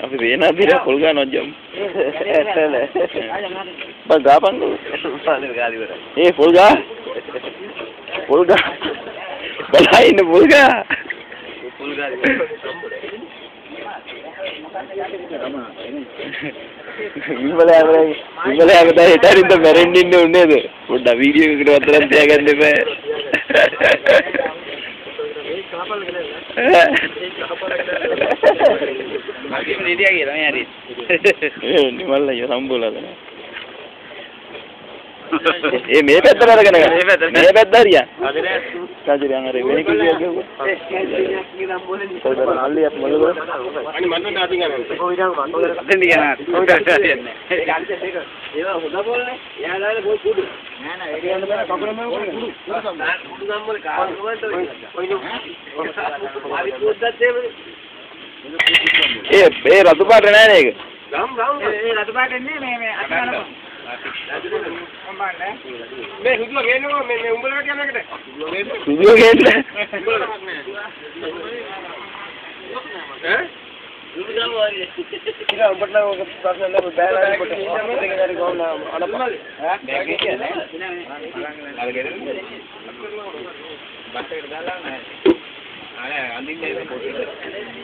අපි වෙන අදිර පොල් ගන්නවා ජම්. බා ගාපන් ඒ පොල් ගා. පොල් ගා. බලයින් පොල් ගා. පොල් ගා. ඉවල හැමදාම හිටින්න මැරෙන්න ඉන්න උන්නේද? පොඩ්ඩක් වීඩියෝ එකකට වතරක් තියාගන්න එපා. Mungkin dia gitu ya Aris. Nimalla ya sambula kan. Me peddara kan. Me peddariya. Kajiri angare veni kisiya gewu. Saudara alli ap mollu. Ani mannu dati kan. Ko ida mannu dendi kan. Ko ida tiyanne. Ewa hoda bolne. Yala boy kudu. Na na edi yalla bana kakura me kudu. Kudu sammole kaar nuwanta. Koinu. Ari kudat dewe. රතු පාට නෑ නේක. රතු පාට එන්නේ මේ අතනම. මේ සුදුව ගේන්නකෝ මේ උඹලට කියන එකට. සුදුව ගේන්න. ඈ? සුදුව ගාවා. ඉතින් උඹට නම් ප්‍රශ්න නැහැ බෑලා කොට. දෙකේ හරි ගෝන අනප. ඈ? බෑග් එක කියන්නේ. අර ගෙදර. බස් එකට දාලා නැහැ. අනේ අඳින්නේ නැහැ.